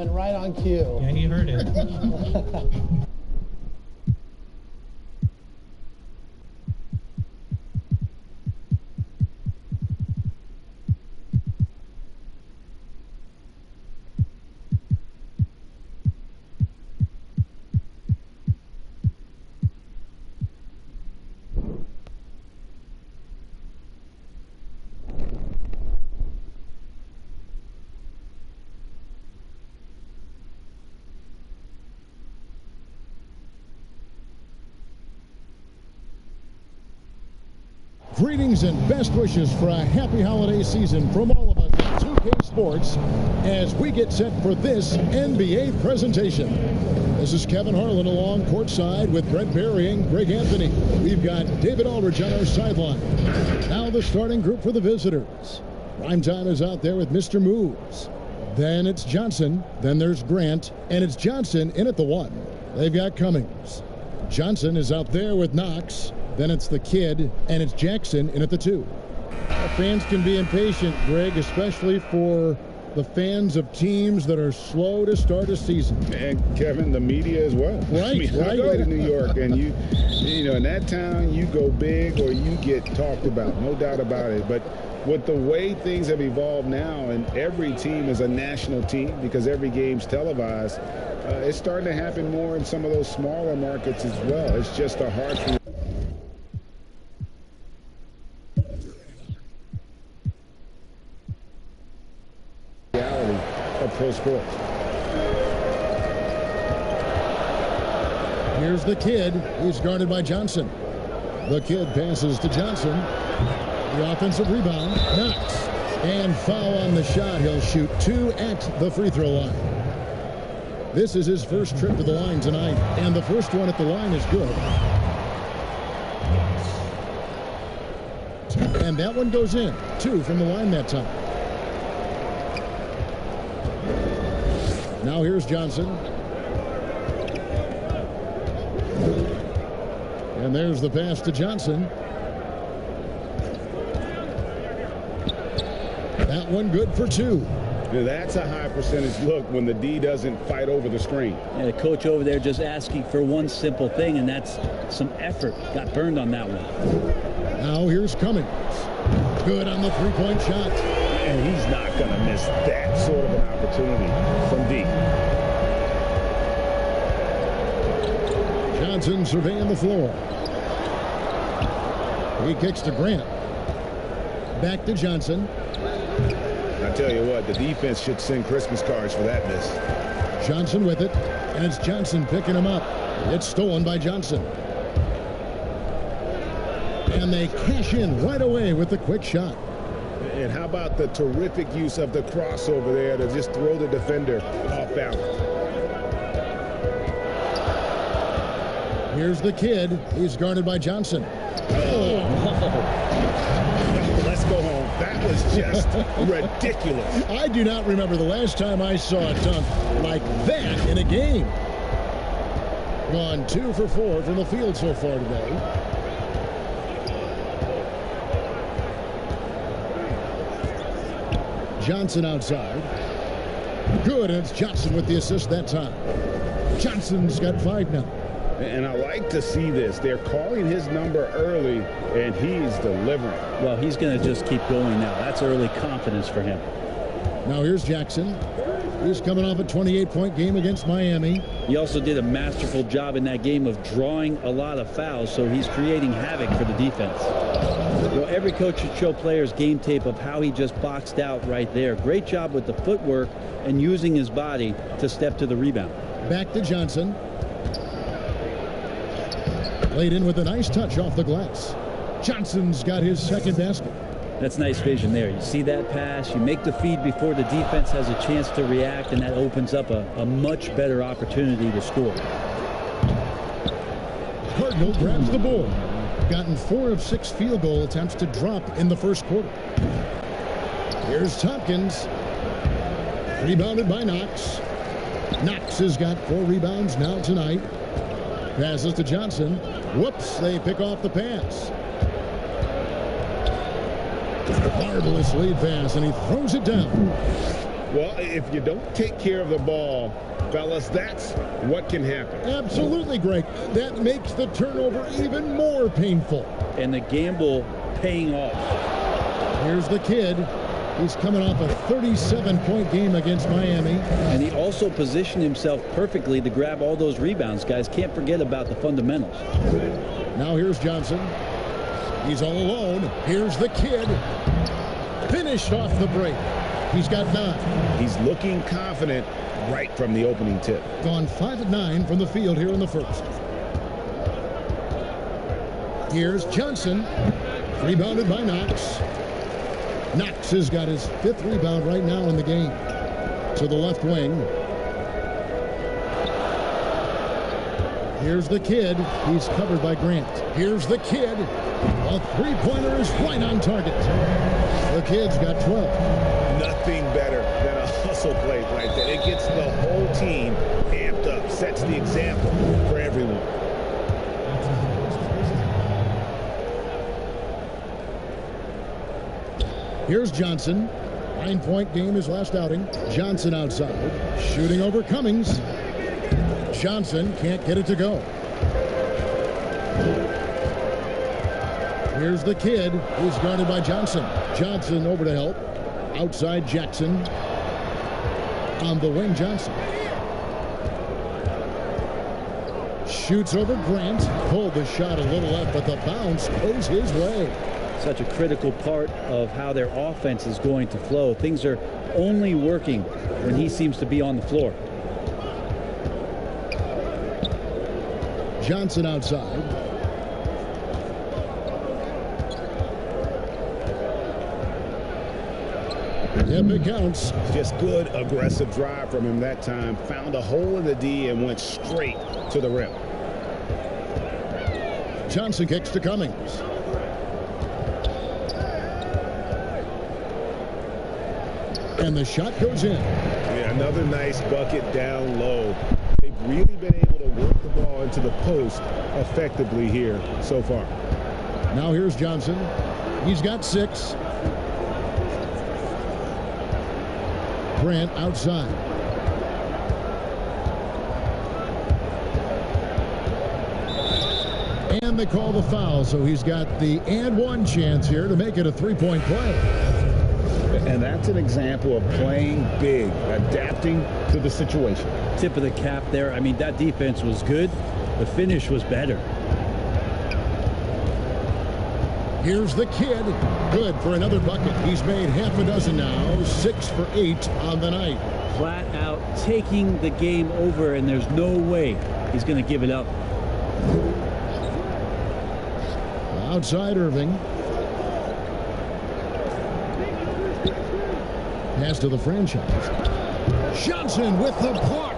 went right on cue. Yeah, he heard it. Greetings and best wishes for a happy holiday season from all of us at 2K Sports as we get set for this NBA presentation. This is Kevin Harlan along courtside with Brett Berry and Greg Anthony. We've got David Aldridge on our sideline. Now the starting group for the visitors. Primetime is out there with Mr. Moves. Then it's Johnson. Then there's Grant. And it's Johnson in at the 1. They've got Cummings. Johnson is out there with Knox. Then it's the kid, and it's Jackson in at the 2. Fans can be impatient, Greg, especially for the fans of teams that are slow to start a season. And Kevin, the media as well. Right, I mean, right. I go to New York, and you know, in that town, you go big or you get talked about, no doubt about it. But with the way things have evolved now, and every team is a national team because every game's televised, it's starting to happen more in some of those smaller markets as well. It's just a hard thing. Pro sports. Here's the kid. He's guarded by Johnson. The kid passes to Johnson. The offensive rebound. Knox. And foul on the shot. He'll shoot 2 at the free throw line. This is his first trip to the line tonight. And the first one at the line is good. And that one goes in. 2 from the line that time. Now here's Johnson. And there's the pass to Johnson. That one good for 2. That's a high percentage look when the D doesn't fight over the screen. Yeah, the coach over there just asking for one simple thing, and that's some effort. Got burned on that one. Now here's Cummings. Good on the three-point shot. And he's not going to miss that sort of an opportunity from D. Johnson surveying the floor. He kicks to Grant. Back to Johnson. I tell you what, the defense should send Christmas cards for that miss. Johnson with it, and it's Johnson picking him up. It's stolen by Johnson. And they cash in right away with the quick shot. And how about the terrific use of the crossover there to just throw the defender off balance. Here's the kid. He's guarded by Johnson. Oh. Let's go home. That was just ridiculous. I do not remember the last time I saw a dunk like that in a game. Gone 2 for 4 from the field so far today. Johnson outside. Good, and it's Johnson with the assist that time. Johnson's got 5 now. And I like to see this. They're calling his number early, and he's delivering. Well, he's going to just keep going now. That's early confidence for him. Now here's Jackson. He's coming off a 28-point game against Miami. He also did a masterful job in that game of drawing a lot of fouls, so he's creating havoc for the defense. You know, every coach should show players game tape of how he just boxed out right there. Great job with the footwork and using his body to step to the rebound. Back to Johnson. Laid in with a nice touch off the glass. Johnson's got his second basket. That's nice vision there. You see that pass, you make the feed before the defense has a chance to react, and that opens up a much better opportunity to score. Cardinal grabs the board. Gotten 4 of 6 field goal attempts to drop in the first quarter. Here's Tompkins. Rebounded by Knox. Knox has got 4 rebounds now tonight. Passes to Johnson. Whoops, they pick off the pass. Marvelous lead pass, and he throws it down. Well, if you don't take care of the ball, fellas, that's what can happen. Absolutely, Greg. That makes the turnover even more painful. And the gamble paying off. Here's the kid. He's coming off a 37-point game against Miami. And he also positioned himself perfectly to grab all those rebounds, guys. Can't forget about the fundamentals. Now here's Johnson. He's all alone. Here's the kid. Finished off the break. He's got 9. He's looking confident right from the opening tip. Gone 5 of 9 from the field here in the first. Here's Johnson. Rebounded by Knox. Knox has got his 5th rebound right now in the game. To the left wing. Here's the kid. He's covered by Grant. Here's the kid. A three-pointer is right on target. The kid's got 12. Nothing better than a hustle play like that. It gets the whole team amped up, sets the example for everyone. Here's Johnson. 9-point game his last outing. Johnson outside. Shooting over Cummings. Johnson can't get it to go. Here's the kid who's guarded by Johnson. Johnson over to help. Outside Jackson. On the wing, Johnson. Shoots over Grant. Pulled the shot a little left, but the bounce goes his way. Such a critical part of how their offense is going to flow. Things are only working when he seems to be on the floor. Johnson outside. Yep, it counts. Just good aggressive drive from him that time. Found a hole in the D and went straight to the rim. Johnson kicks to Cummings. And the shot goes in. Yeah, another nice bucket down low. They've really been able to work the ball into the post effectively here so far. Now here's Johnson. He's got 6. Grant outside. And they call the foul, so he's got the and one chance here to make it a 3-point play. And that's an example of playing big, adapting to the situation. Tip of the cap there. I mean, that defense was good. The finish was better. Here's the kid. Good for another bucket. He's made half a dozen now. 6 for 8 on the night. Flat out taking the game over, and there's no way he's going to give it up. Outside Irving. Pass to the franchise. Johnson with the block.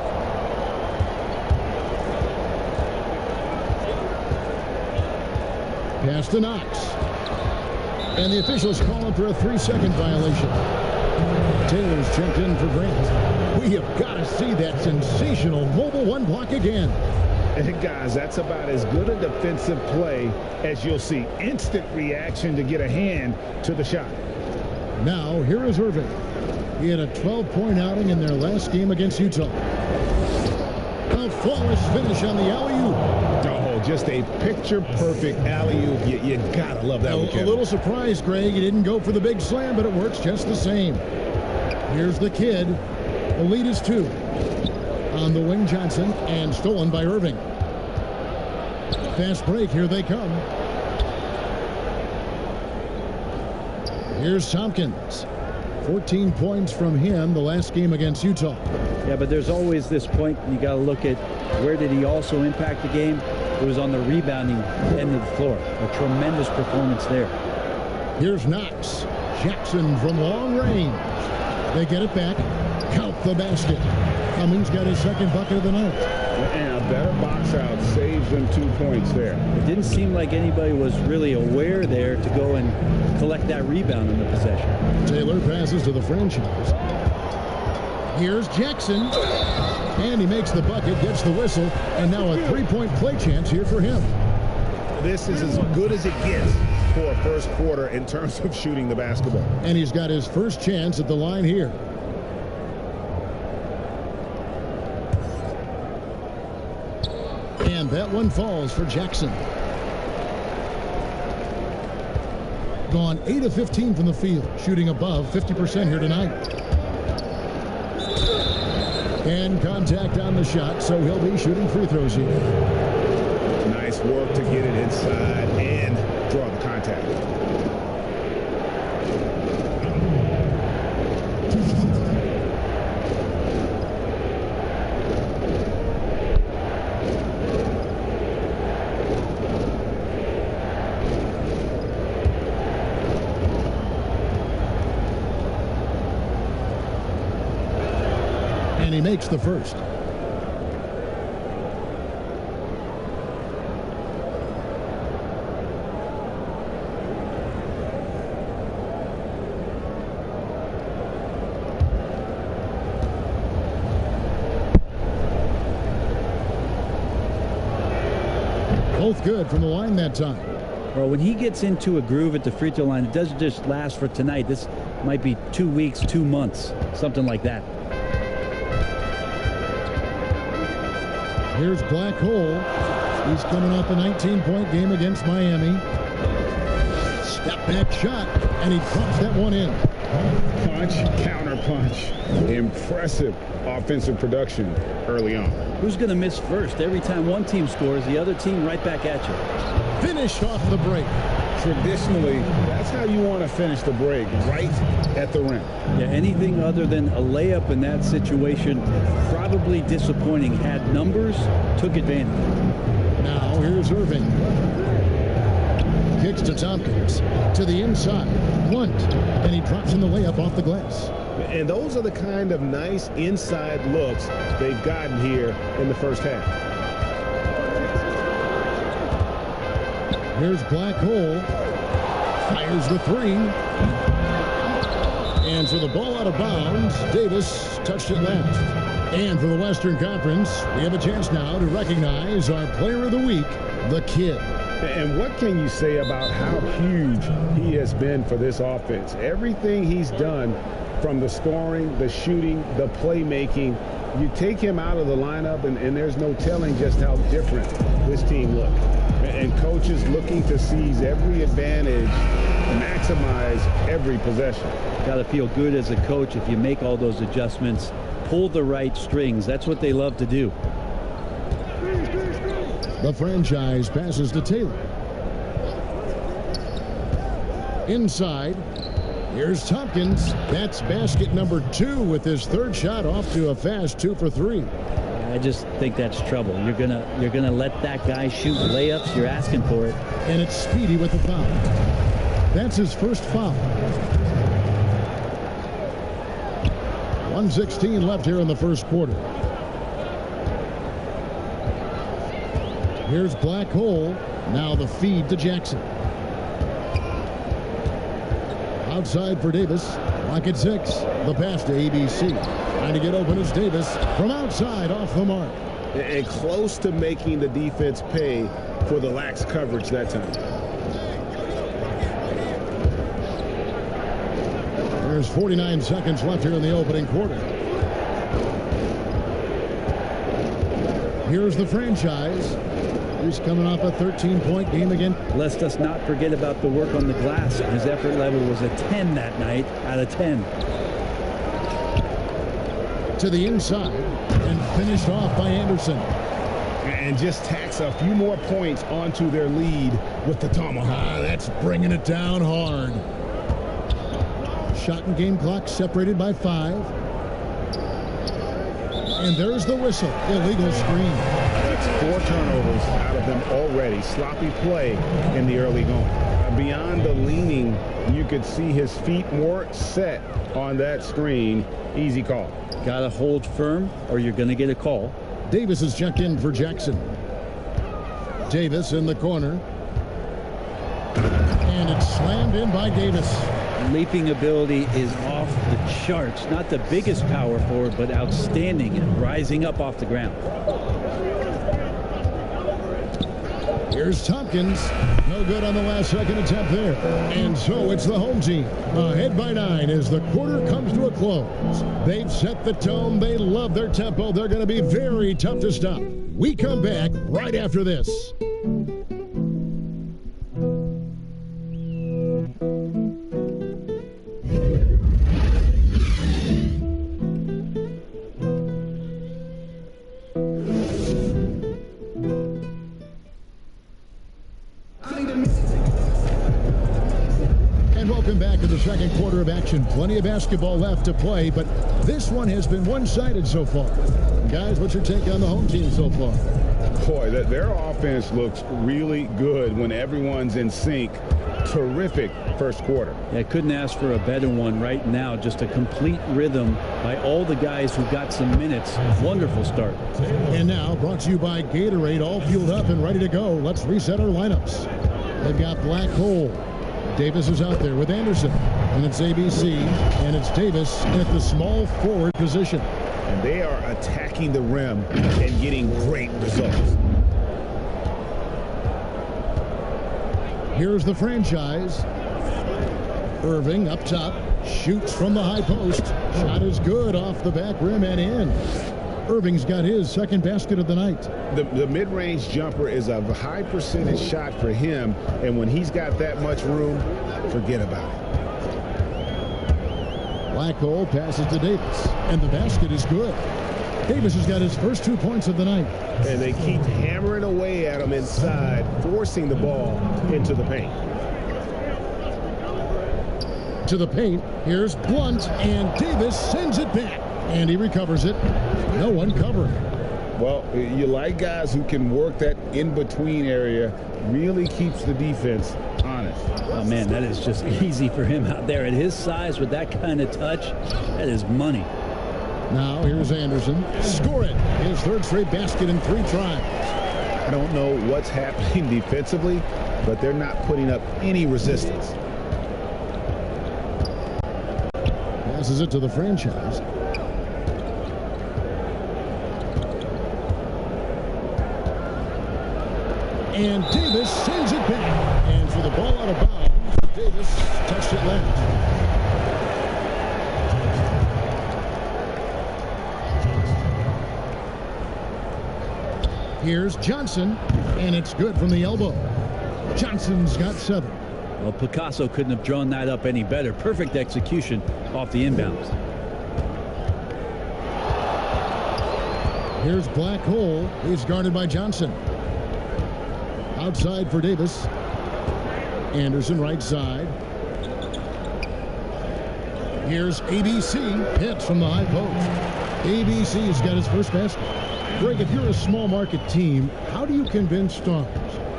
Pass to Knox. And the officials call him for a 3-second violation. Taylor's checked in for Grant. We have got to see that sensational mobile 1 block again. And guys, that's about as good a defensive play as you'll see. Instant reaction to get a hand to the shot. Now, here is Irving. He had a 12-point outing in their last game against Utah. A flawless finish on the alley-oop. Oh, just a picture-perfect alley-oop. You gotta love that one, Kevin. A little surprised, Greg. He didn't go for the big slam, but it works just the same. Here's the kid. The lead is 2. On the wing, Johnson, and stolen by Irving. Fast break. Here they come. Here's Tompkins. 14 points from him the last game against Utah. Yeah, but there's always this point you got to look at where did he also impact the game. It was on the rebounding end of the floor. A tremendous performance there. Here's Knox. Jackson from long range. They get it back. Count the basket. Cummings got his second bucket of the night. And a better box out saves them 2 points there. It didn't seem like anybody was really aware there to go and collect that rebound in the possession. Taylor passes to the franchise. Here's Jackson. And he makes the bucket, gets the whistle, and now a 3-point play chance here for him. This is as good as it gets for a first quarter in terms of shooting the basketball. And he's got his first chance at the line here. And that one falls for Jackson. Gone 8 of 15 from the field, shooting above 50% here tonight. And contact on the shot, so he'll be shooting free throws here. Nice work to get it inside and draw the contact. And he makes the first. Both good from the line that time. Well, when he gets into a groove at the free throw line, it doesn't just last for tonight. This might be 2 weeks, 2 months, something like that. Here's Black Hole. He's coming off a 19-point game against Miami. Step back shot, and he drops that one in. Punch, counter punch. Impressive offensive production early on. Who's going to miss first? Every time one team scores, the other team right back at you. Finished off the break. Traditionally, that's how you want to finish the break, right at the rim. Yeah, anything other than a layup in that situation, probably disappointing. Had numbers, took advantage. Now here's Irving. Kicks to Tompkins. To the inside. Blunt. And he drops in the layup off the glass. And those are the kind of nice inside looks they've gotten here in the first half. Here's Black Hole. Fires the three. And for the ball out of bounds, Davis touched it last. And for the Western Conference, we have a chance now to recognize our player of the week, the kid. And what can you say about how huge he has been for this offense? Everything he's done, from the scoring, the shooting, the playmaking, you take him out of the lineup, and there's no telling just how different this team looks. And coaches looking to seize every advantage, maximize every possession. Got to feel good as a coach if you make all those adjustments, pull the right strings. That's what they love to do. The franchise passes to Taylor. Inside, here's Tompkins. That's basket number 2 with his third shot off to a fast 2 for 3. I just think that's trouble. You're gonna let that guy shoot layups. You're asking for it. And it's Speedy with the foul. That's his first foul. 1:16 left here in the first quarter. Here's Black Hole. Now the feed to Jackson. Outside for Davis. Clock at 6. The pass to ABC. Trying to get open is Davis. From outside, off the mark. And close to making the defense pay for the lax coverage that time. There's 49 seconds left here in the opening quarter. Here's the franchise. He's coming off a 13-point game again. Lest us not forget about the work on the glass. His effort level was a 10 that night out of 10. To the inside and finished off by Anderson. And just tacks a few more points onto their lead with the tomahawk. That's bringing it down hard. Shot and game clock separated by 5. And there's the whistle. Illegal screen. That's 4 turnovers out of them already. Sloppy play in the early going. Beyond the leaning, you could see his feet more set on that screen. Easy call. Got to hold firm or you're going to get a call. Davis is checked in for Jackson. Davis in the corner. And it's slammed in by Davis. Leaping ability is off the charts. Not the biggest power forward, but outstanding and rising up off the ground. Here's Tompkins. No good on the last second attempt there. And so it's the home team ahead by 9 as the quarter comes to a close. They've set the tone. They love their tempo. They're going to be very tough to stop. We come back right after this. Welcome back to the second quarter of action. Plenty of basketball left to play, but this one has been one-sided so far. Guys, what's your take on the home team so far? Boy, their offense looks really good when everyone's in sync. Terrific first quarter. Yeah, couldn't ask for a better one right now. Just a complete rhythm by all the guys who got some minutes. Wonderful start. And now, brought to you by Gatorade, all fueled up and ready to go. Let's reset our lineups. They've got Black Hole. Davis is out there with Anderson, and it's ABC, and it's Davis at the small forward position. And they are attacking the rim and getting great results. Here's the franchise. Irving up top, shoots from the high post. Shot is good off the back rim and in. Irving's got his second basket of the night. The mid-range jumper is a high percentage shot for him, and when he's got that much room, forget about it. Black Hole passes to Davis, and the basket is good. Davis has got his first 2 points of the night. And they keep hammering away at him inside, forcing the ball into the paint. To the paint, here's Blunt, and Davis sends it back. And he recovers it. No one covering. Well, you like guys who can work that in-between area, really keeps the defense honest. Oh, man, that is just easy for him out there. At his size with that kind of touch, that is money. Now here's Anderson. Score it. His third straight basket in 3 tries. I don't know what's happening defensively, but they're not putting up any resistance. Passes it to the franchise. And Davis sends it back. And for the ball out of bounds, Davis touched it last. Here's Johnson, and it's good from the elbow. Johnson's got 7. Well, Picasso couldn't have drawn that up any better. Perfect execution off the inbounds. Here's Black Hole. He's guarded by Johnson. Outside for Davis. Anderson right side. Here's ABC. Hits from the high post. ABC's got his first basket. Greg, if you're a small market team, how do you convince stars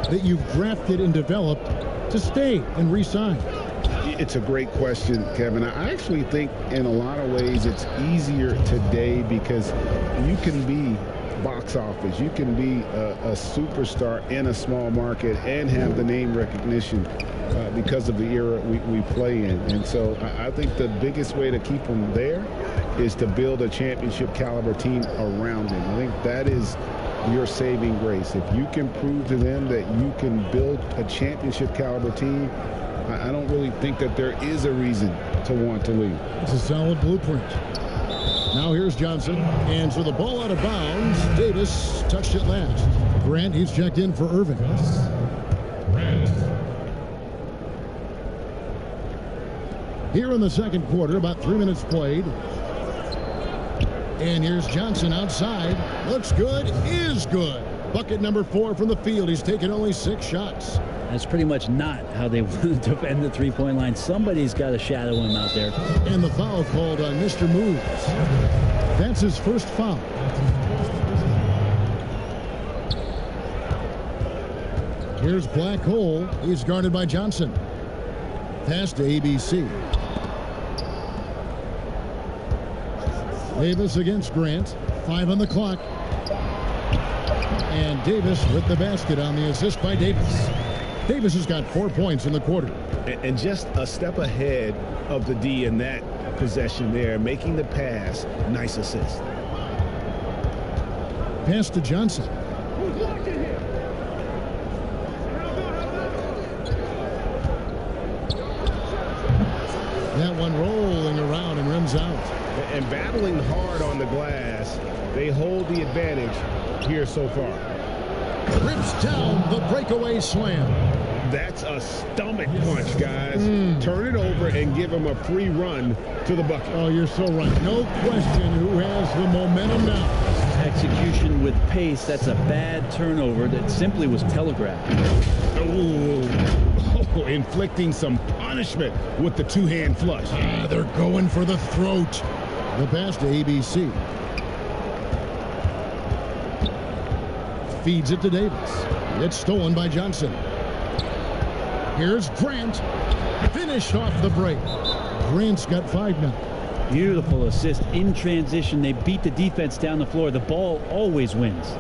that you've drafted and developed to stay and re-sign? It's a great question, Kevin. I actually think in a lot of ways it's easier today because you can be box office. You can be a superstar in a small market and have the name recognition because of the era we play in. And so I think the biggest way to keep them there is to build a championship caliber team around them. I think that is your saving grace. If you can prove to them that you can build a championship caliber team, I don't really think that there is a reason to want to leave. It's a solid blueprint. Now here's Johnson, and so the ball out of bounds. Davis touched it last. Grant, he's checked in for Irving. Here in the second quarter, about 3 minutes played. And here's Johnson outside. Looks good, is good. Bucket number 4 from the field. He's taken only 6 shots. That's pretty much not how they want to defend the three-point line. Somebody's got to shadow him out there. And the foul called on Mr. Moves. That's his first foul. Here's Black Hole. He's guarded by Johnson. Pass to ABC. Davis against Grant. 5 on the clock. And Davis with the basket on the assist by Davis. Davis has got 4 points in the quarter. And just a step ahead of the D in that possession there, making the pass. Nice assist. Pass to Johnson. That one rolling around and rims out. and battling hard on the glass. They hold the advantage here so far. Rips down the breakaway slam. That's a stomach punch, guys. Turn it over and give him a free run to the bucket. Oh, you're so right. No question who has the momentum now. Execution with pace. That's a bad turnover that simply was telegraphed. Oh, inflicting some punishment with the two-hand flush. They're going for the throat. The pass to ABC. Feeds it to Davis. It's stolen by Johnson. Here's Grant. Finished off the break. Grant's got 5 now. Beautiful assist in transition. They beat the defense down the floor. The ball always wins.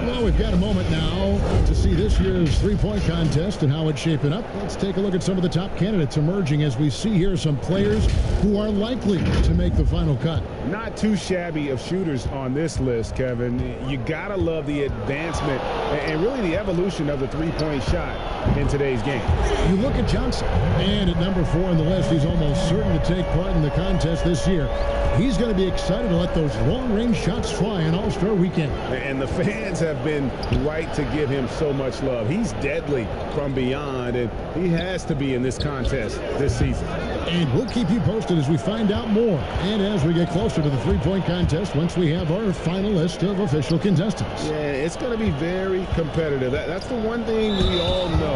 Well, we've got a moment now to see this year's three-point contest and how it's shaping up. Let's take a look at some of the top candidates emerging as we see here some players who are likely to make the final cut. Not too shabby of shooters on this list, Kevin. You gotta love the advancement and really the evolution of the three-point shot in today's game. You look at Johnson, and at number 4 on the list, he's almost certain to take part in the contest this year. He's going to be excited to let those long-range shots fly on All-Star Weekend. And the fans have been right to give him so much love. He's deadly from beyond, and he has to be in this contest this season. And we'll keep you posted as we find out more and as we get closer to the three-point contest once we have our final list of official contestants. Yeah, it's going to be very competitive. That's the one thing we all know.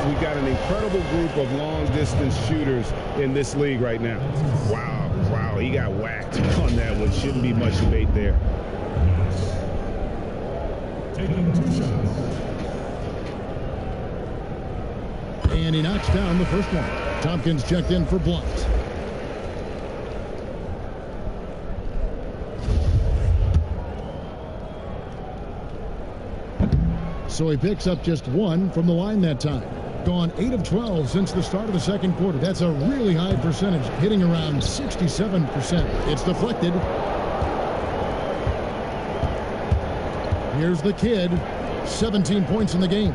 We got an incredible group of long-distance shooters in this league right now. Wow, he got whacked on that one. Shouldn't be much debate there. Taking 2 shots. And he knocks down the first one. Tompkins checked in for Blunt. So he picks up just 1 from the line that time. Gone 8 of 12 since the start of the second quarter. That's a really high percentage, hitting around 67%. It's deflected. Here's the kid, 17 points in the game.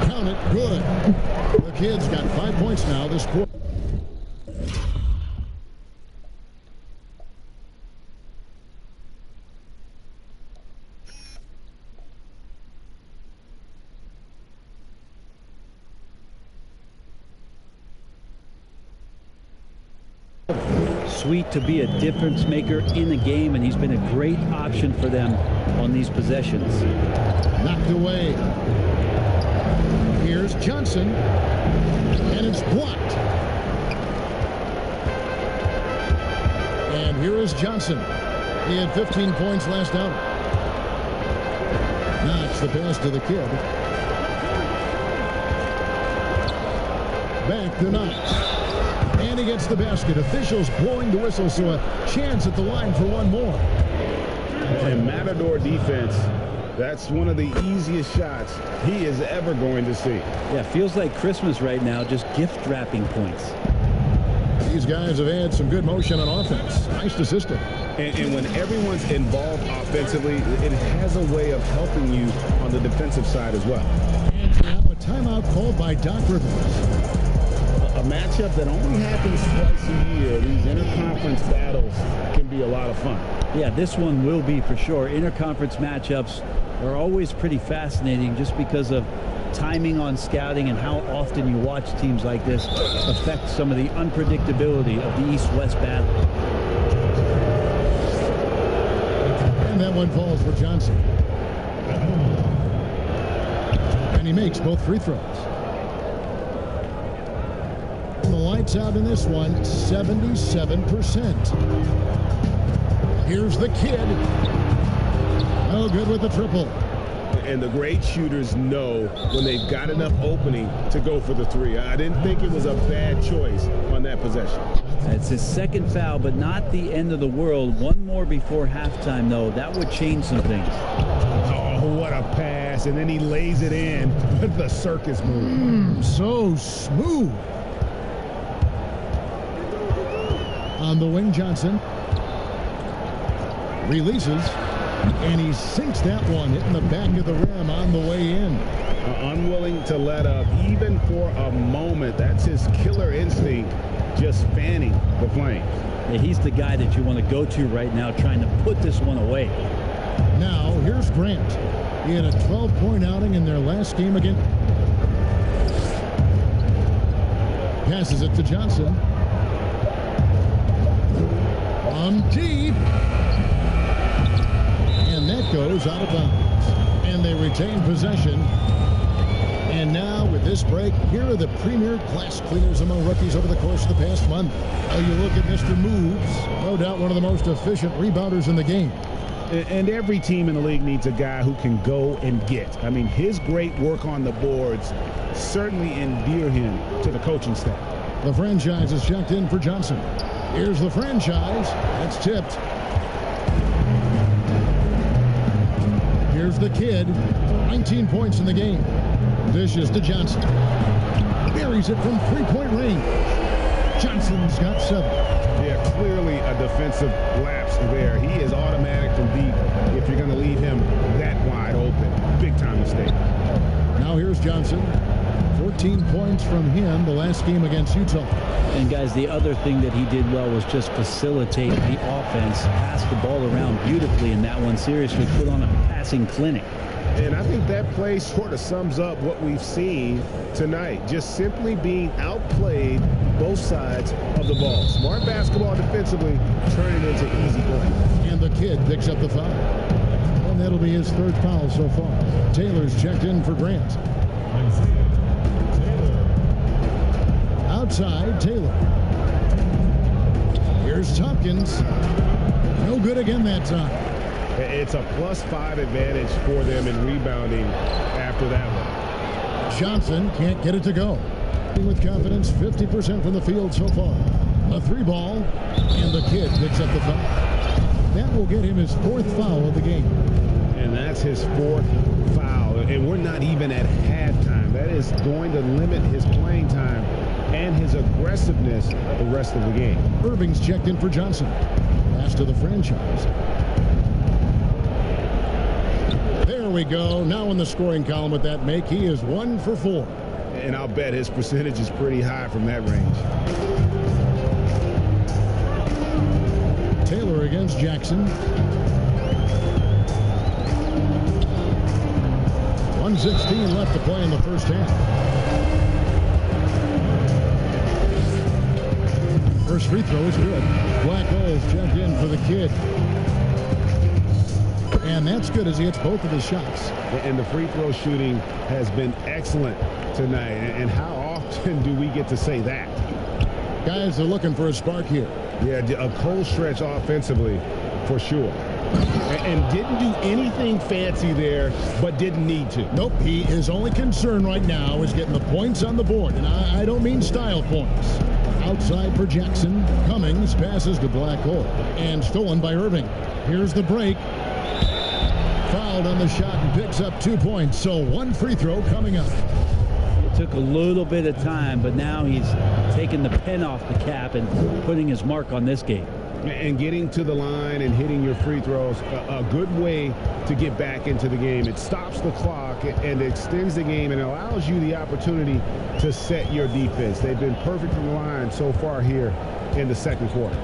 Count it, good. The kid's got 5 points now this quarter. Sweet to be a difference maker in the game, and he's been a great option for them on these possessions. Knocked away. Here's Johnson, and it's blocked. And here is Johnson. He had 15 points last outing. Knocks the pass to the kid. Back to Knox. And he gets the basket. Officials blowing the whistle, so a chance at the line for one more. And Matador defense, that's one of the easiest shots he is ever going to see. Yeah, feels like Christmas right now, just gift wrapping points. These guys have had some good motion on offense. Nice to system. And when everyone's involved offensively, it has a way of helping you on the defensive side as well. And now a timeout called by Doc Rivers. A matchup that only happens twice a year. These interconference battles can be a lot of fun. Yeah, this one will be for sure. Interconference matchups are always pretty fascinating just because of timing on scouting and how often you watch teams like this affect some of the unpredictability of the East-West battle. And that one falls for Johnson. And he makes both free throws. And the lights out in this one, 77%. Here's the kid. Oh, good with the triple. And the great shooters know when they've got enough opening to go for the three. I didn't think it was a bad choice on that possession. It's his second foul, but not the end of the world. One more before halftime, though. That would change some things. Oh, what a pass. And then he lays it in with the circus move. So smooth. On the wing, Johnson releases, and he sinks that one, hitting the back of the rim on the way in. Unwilling to let up, even for a moment. That's his killer instinct, just fanning the flames. Yeah, he's the guy that you want to go to right now, trying to put this one away. Now, here's Grant. He had a 12-point outing in their last game again. Passes it to Johnson. Deep. And that goes out of bounds. And they retain possession. And now, with this break, here are the premier class cleaners among rookies over the course of the past month. You look at Mr. Moves, no doubt one of the most efficient rebounders in the game. And every team in the league needs a guy who can go and get. I mean, his great work on the boards certainly endear him to the coaching staff. The franchise is checked in for Johnson. Here's the franchise. That's tipped. Here's the kid. 19 points in the game. Dishes to Johnson. Buries it from three-point range. Johnson's got 7. Yeah, clearly a defensive lapse there. He is automatic from deep if you're going to leave him that wide open. Big time mistake. Now here's Johnson. 14 points from him the last game against Utah. And guys, the other thing that he did well was just facilitate the offense, pass the ball around beautifully in that one. Seriously put on a passing clinic. And I think that play sort of sums up what we've seen tonight. Just simply being outplayed both sides of the ball. Smart basketball defensively, turning it into easy points. And the kid picks up the foul. And that'll be his 3rd foul so far. Taylor's checked in for Grant. Outside, Taylor. Here's Tompkins. No good again that time. It's a +5 advantage for them in rebounding after that one. Johnson can't get it to go. With confidence, 50% from the field so far. A 3-ball, and the kid picks up the foul. That will get him his 4th foul of the game. And that's his 4th foul. And we're not even at halftime. That is going to limit his playing time and his aggressiveness the rest of the game. Irving's checked in for Johnson. Pass to the franchise. There we go. Now in the scoring column with that make, he is 1 for 4. And I'll bet his percentage is pretty high from that range. Taylor against Jackson. 1:16 left to play in the first half. First free throw is good. Black holes checked in for the kid. And that's good as he hits both of his shots. And the free throw shooting has been excellent tonight. And how often do we get to say that? Guys are looking for a spark here. Yeah, a cold stretch offensively for sure. And didn't do anything fancy there, but didn't need to. Nope, his only concern right now is getting the points on the board. And I don't mean style points. Outside for Jackson. Cummings passes to Black Hole. And stolen by Irving. Here's the break. Fouled on the shot and picks up 2 points. So 1 free throw coming up. It took a little bit of time, but now he's taking the pen off the cap and putting his mark on this game. And getting to the line and hitting your free throws, a good way to get back into the game. It stops the clock and extends the game and allows you the opportunity to set your defense. They've been perfect from the line so far here in the second quarter.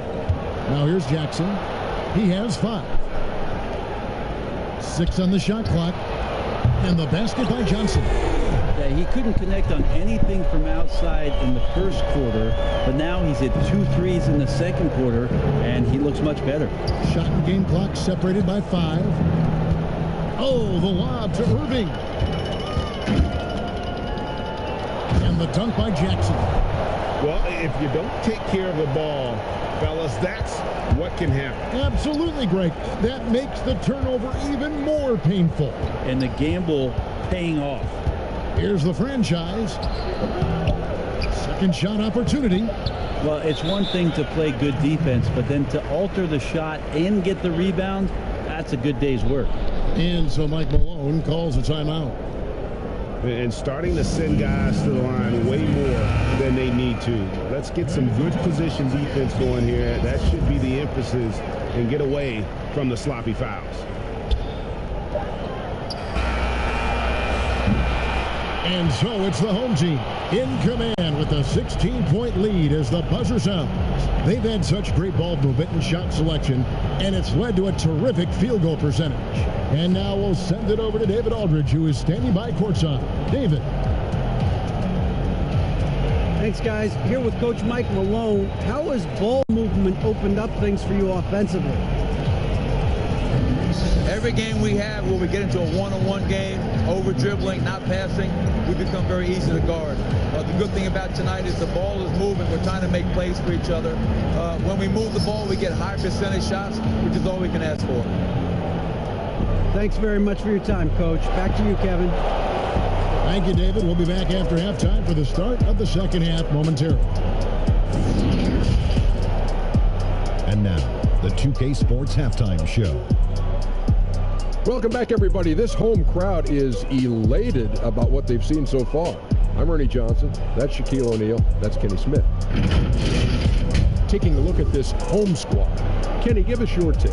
Now here's Jackson. He has 5. 6 on the shot clock. And the basket by Johnson. Yeah, he couldn't connect on anything from outside in the first quarter, but now he's hit 2 threes in the second quarter, and he looks much better. Shot and game clock separated by 5. Oh, the lob to Irving. And the dunk by Jackson. Well, if you don't take care of the ball, fellas, that's what can happen. Absolutely, Greg. That makes the turnover even more painful. And the gamble paying off. Here's the franchise. Second shot opportunity. Well, it's one thing to play good defense, but then to alter the shot and get the rebound, that's a good day's work. And so Mike Malone calls a timeout. and starting to send guys to the line way more than they need to. Let's get some good position defense going here. That should be the emphasis, and get away from the sloppy fouls. And so it's the home team in command with a 16-point lead as the buzzer sounds. They've had such great ball movement and shot selection, and it's led to a terrific field goal percentage. And now we'll send it over to David Aldridge, who is standing by courtside. David. Thanks, guys. Here with Coach Mike Malone. How has ball movement opened up things for you offensively? Every game we have where we get into a one-on-one game, over dribbling, not passing, we become very easy to guard. The good thing about tonight is the ball is moving. We're trying to make plays for each other. When we move the ball, we get high percentage shots, which is all we can ask for. Thanks very much for your time, Coach. Back to you, Kevin. Thank you, David. We'll be back after halftime for the start of the second half momentarily. And now, the 2K Sports Halftime Show. Welcome back, everybody. This home crowd is elated about what they've seen so far. I'm Ernie Johnson. That's Shaquille O'Neal. That's Kenny Smith. Taking a look at this home squad. Kenny, give us your take.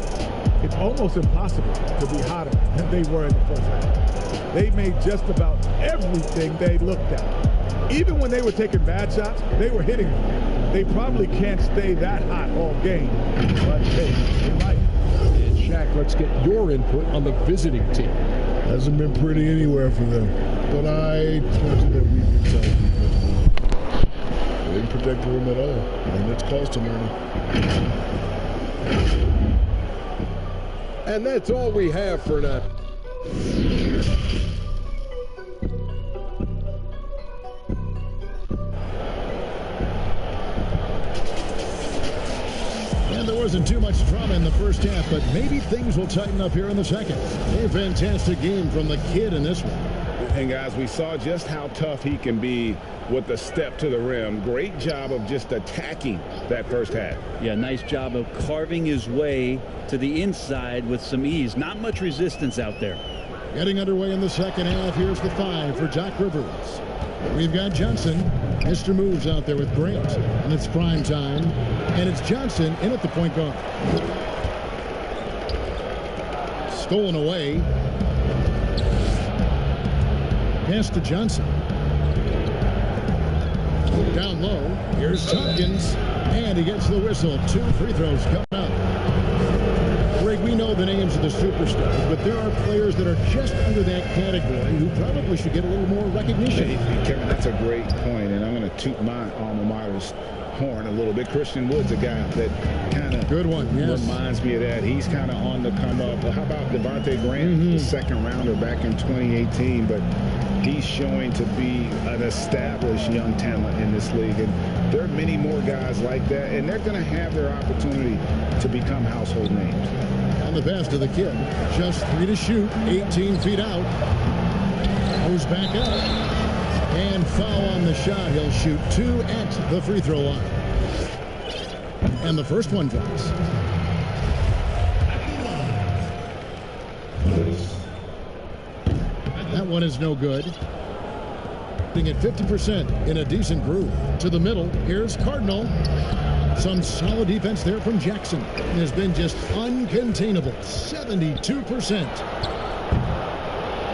It's almost impossible to be hotter than they were in the first half. They made just about everything they looked at. Even when they were taking bad shots, they were hitting them. They probably can't stay that hot all game, but hey, they might. And Shaq, let's get your input on the visiting team. Hasn't been pretty anywhere for them, but I told you that we could tell people. They didn't protect the rim at all, and it's cost them money. And that's all we have for now. And there wasn't too much drama in the first half, but maybe things will tighten up here in the second. A fantastic game from the kid in this one. And guys, we saw just how tough he can be with the step to the rim. Great job of just attacking that first half. Yeah, nice job of carving his way to the inside with some ease. Not much resistance out there. Getting underway in the second half. Here's the 5 for Doc Rivers. We've got Johnson. Mr. Moves out there with Grant. And it's prime time. And it's Johnson in at the point guard. Stolen away. Pass to Johnson. Down low. Here's Tompkins. And he gets the whistle. 2 free throws coming up. Greg, we know the names of the superstars, but there are players that are just under that category who probably should get a little more recognition. Hey, Kevin, that's a great point, and I'm going to toot my alma mater's horn a little bit. Christian Wood's a guy that kind of reminds me of that. He's kind of on the come up. How about Devontae Graham, the second rounder back in 2018, but he's showing to be an established young talent in this league, and there are many more guys like that, and they're going to have their opportunity to become household names. On the pass to the kid, just 3 to shoot, 18 feet out. Goes back up, and foul on the shot. He'll shoot 2 at the free throw line. And the first one drops. That one is no good. Being at 50% in a decent groove. To the middle, here's Cardinal. Some solid defense there from Jackson. It has been just uncontainable. 72%.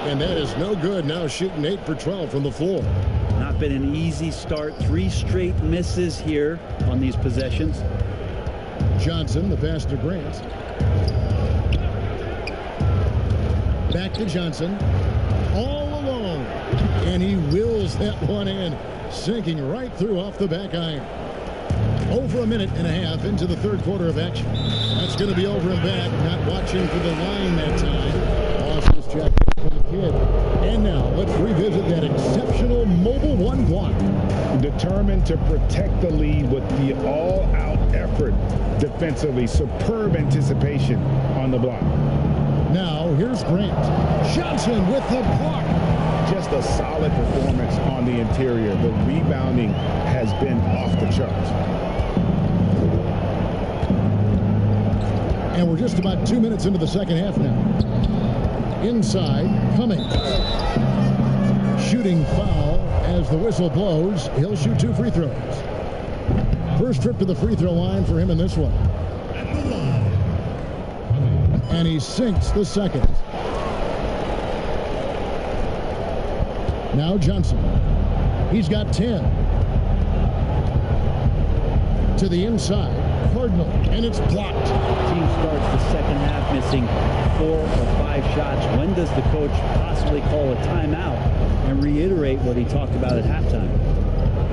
And that is no good. Now shooting 8 for 12 from the floor. Not been an easy start. 3 straight misses here on these possessions. Johnson, the pass to Grant. Back to Johnson. All alone. And he wills that one in. Sinking right through off the back iron. Over a minute and a half into the third quarter of action. That's going to be over and back. Not watching for the line that time. Austin's check for the kid. And now let's revisit that exceptional mobile 1 block. Determined to protect the lead with the all-out effort defensively. Superb anticipation on the block. Now here's Grant. Johnson with the block. Just a solid performance on the interior. The rebounding has been off the charts. And we're just about 2 minutes into the second half now. Inside, Cummings. shooting foul as the whistle blows. He'll shoot 2 free throws. First trip to the free throw line for him in this one. And he sinks the second. Now Johnson. He's got 10. To the inside. Cardinal. And it's blocked. Team starts the second half missing 4 or 5 shots. When does the coach possibly call a timeout and reiterate what he talked about at halftime?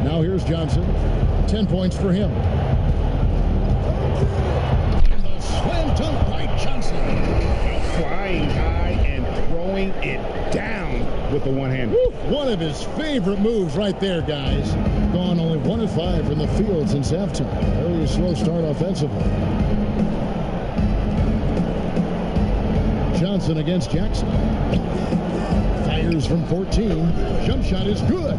Now here's Johnson. 10 points for him. And the slam dunk by Johnson. Flying high and throwing it down with the one-hand. One of his favorite moves right there, guys. Gone only 1 of 5 from the field since halftime. Very slow start offensively. Johnson against Jackson. Fires from 14. Jump shot is good.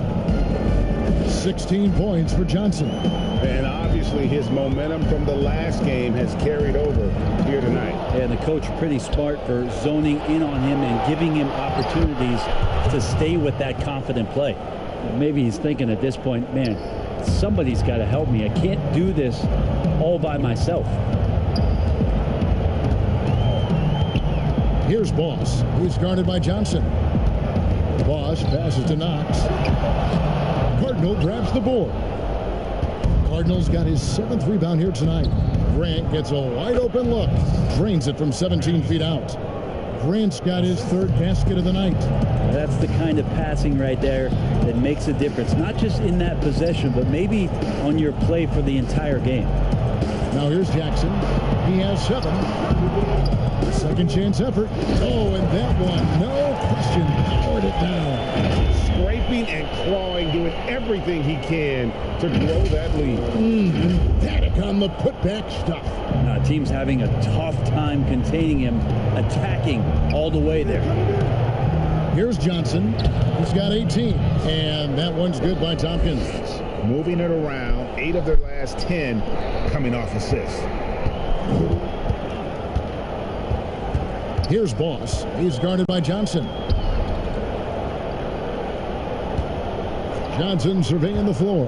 16 points for Johnson. And obviously his momentum from the last game has carried over here tonight. And the coach pretty smart for zoning in on him and giving him opportunities to stay with that confident play. Maybe he's thinking at this point, man, somebody's got to help me. I can't do this all by myself. Here's Boss. He's guarded by Johnson. Boss passes to Knox. Cardinal grabs the board. Cardinal's got his 7th rebound here tonight. Grant gets a wide open look. Drains it from 17 feet out. Grant's got his 3rd basket of the night. That's the kind of passing right there that makes a difference. Not just in that possession, but maybe on your play for the entire game. Now here's Jackson. He has 7. Second chance effort. Oh, and that one, no question, powered it down. Scraping and clawing, doing everything he can to grow that lead. Emphatic on the putback stuff. Team's having a tough time containing him, attacking all the way there. Here's Johnson. He's got 18. And that one's good by Tompkins. Moving it around. 8 of their last 10 coming off assists. Here's Boss. He's guarded by Johnson. Johnson surveying the floor.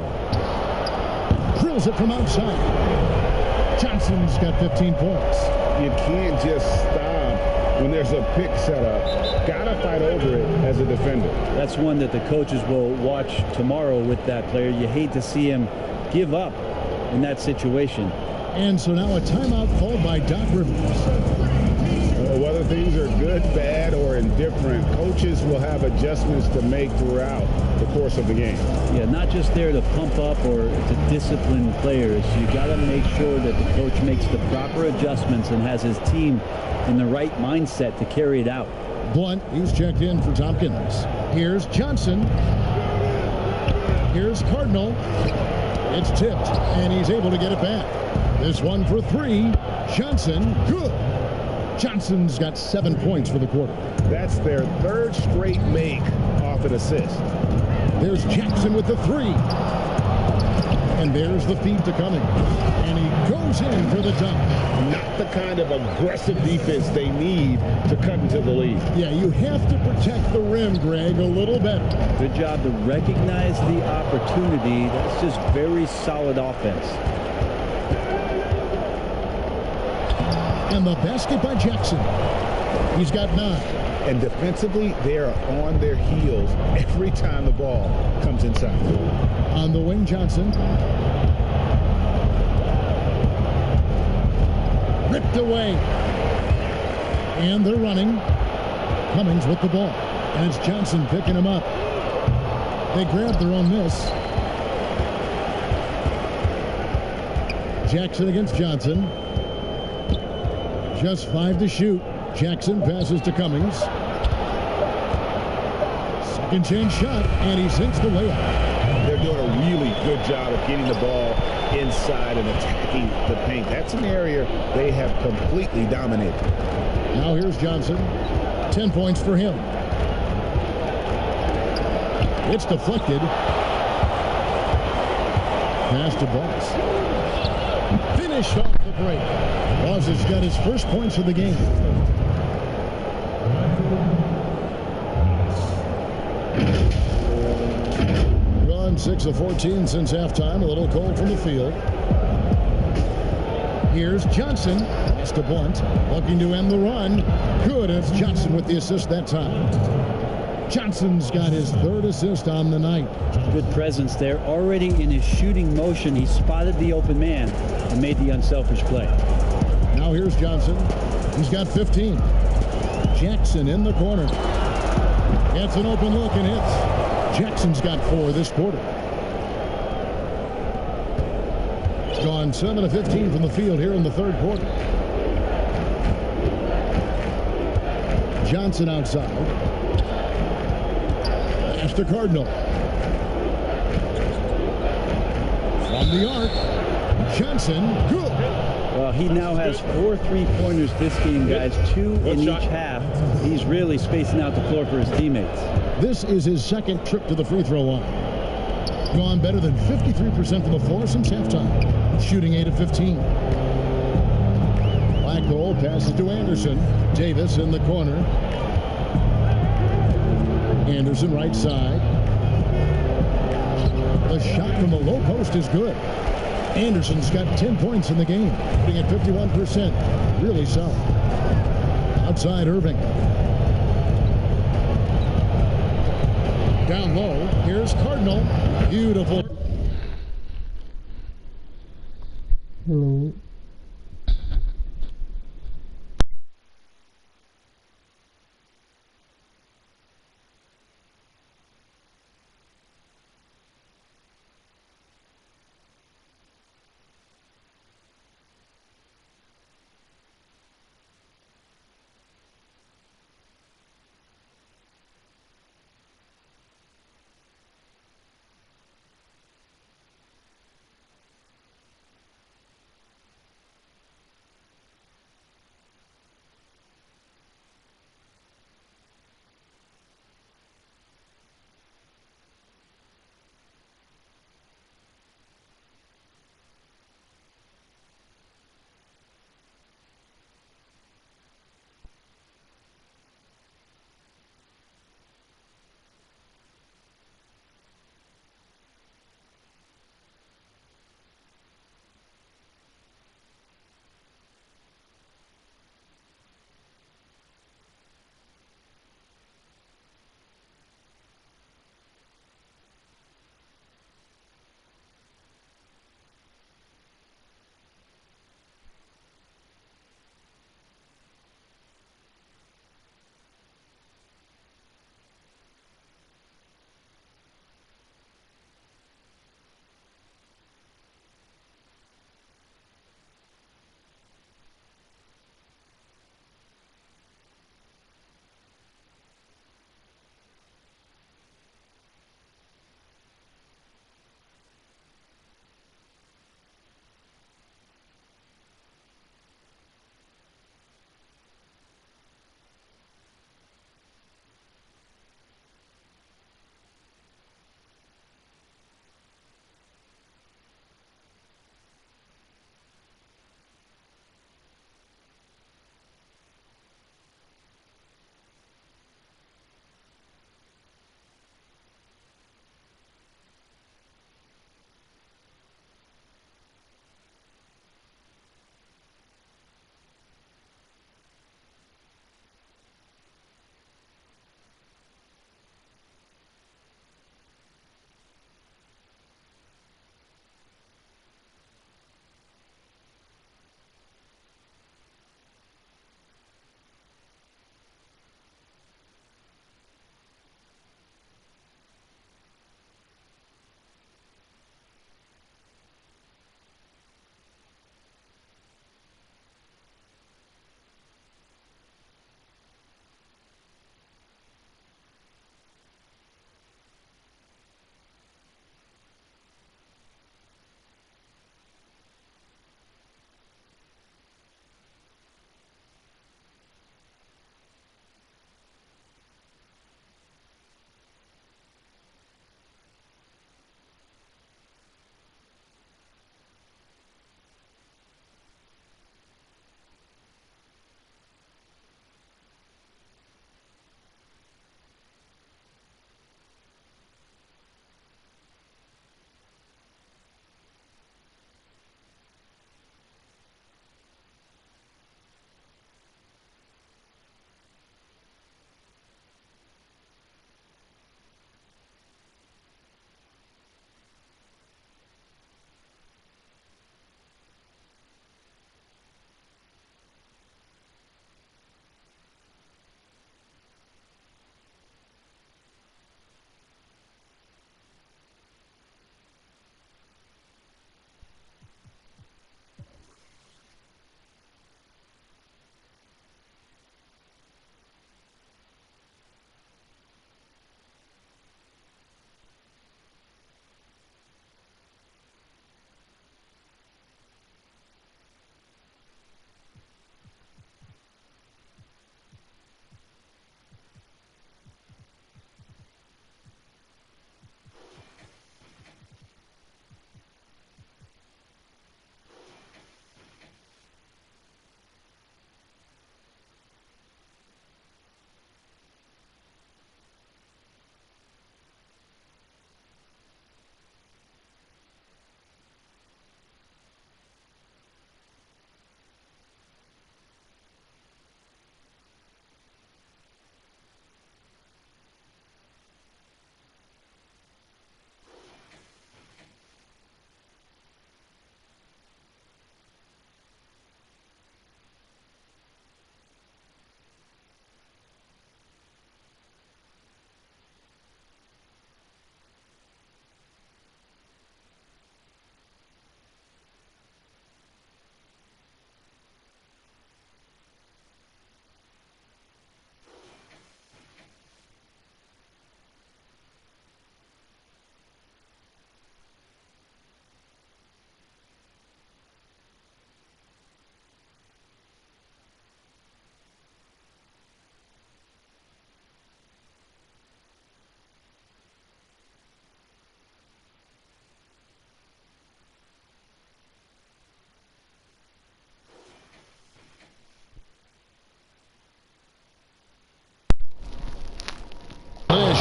Drills it from outside. Johnson's got 15 points. You can't just stop when there's a pick set up. Gotta fight over it as a defender. That's one that the coaches will watch tomorrow with that player. You hate to see him give up in that situation. And so now a timeout called by Doc Rivers. Whether things are good, bad, or indifferent, coaches will have adjustments to make throughout the course of the game. Yeah, not just there to pump up or to discipline players. You got to make sure that the coach makes the proper adjustments and has his team in the right mindset to carry it out. Blunt, he's checked in for Tompkins. Here's Johnson. Here's Cardinal. It's tipped, and he's able to get it back. This one for 3. Johnson, good. Johnson's got 7 points for the quarter. That's their 3rd straight make off an assist. There's Jackson with the 3. And there's the feed to Cummings. And he goes in for the dunk. Not the kind of aggressive defense they need to cut into the lead. Yeah, you have to protect the rim, Greg, a little better. Good job to recognize the opportunity. That's just very solid offense. And the basket by Jackson. He's got 9. And defensively, they are on their heels every time the ball comes inside. On the wing, Johnson. Ripped away. And they're running. Cummings with the ball. And it's Johnson picking him up. They grab their own miss. Jackson against Johnson. Just 5 to shoot. Jackson passes to Cummings. Second chance shot, and he sinks the layup. They're doing a really good job of getting the ball inside and attacking the paint. That's an area they have completely dominated. Now here's Johnson. 10 points for him. It's deflected. Pass to Boss. Finished off the break. Boss has got his first points of the game. gone 6 of 14 since halftime. A little cold from the field. Here's Johnson. It's to Blunt. Looking to end the run. Good. It's Johnson with the assist that time. Johnson's got his 3rd assist on the night. Good presence there. Already in his shooting motion, he spotted the open man and made the unselfish play. Now here's Johnson. He's got 15. Jackson in the corner. Gets an open look and hits. Jackson's got 4 this quarter. He's gone 7 of 15 from the field here in the 3rd quarter. Johnson outside. Pass to Cardinal. From the arc. Johnson, good. Well, he now has 4 3-pointers this game, guys. 2 in each half. He's really spacing out the floor for his teammates. This is his 2nd trip to the free throw line. Gone better than 53% from the floor since halftime. Shooting 8 of 15. Blackgold passes to Anderson. Davis in the corner. Anderson right side. The shot from the low post is good. Anderson's got 10 points in the game, shooting at 51%. Really solid. Outside Irving. Down low, here's Cardinal. Beautiful. Hello.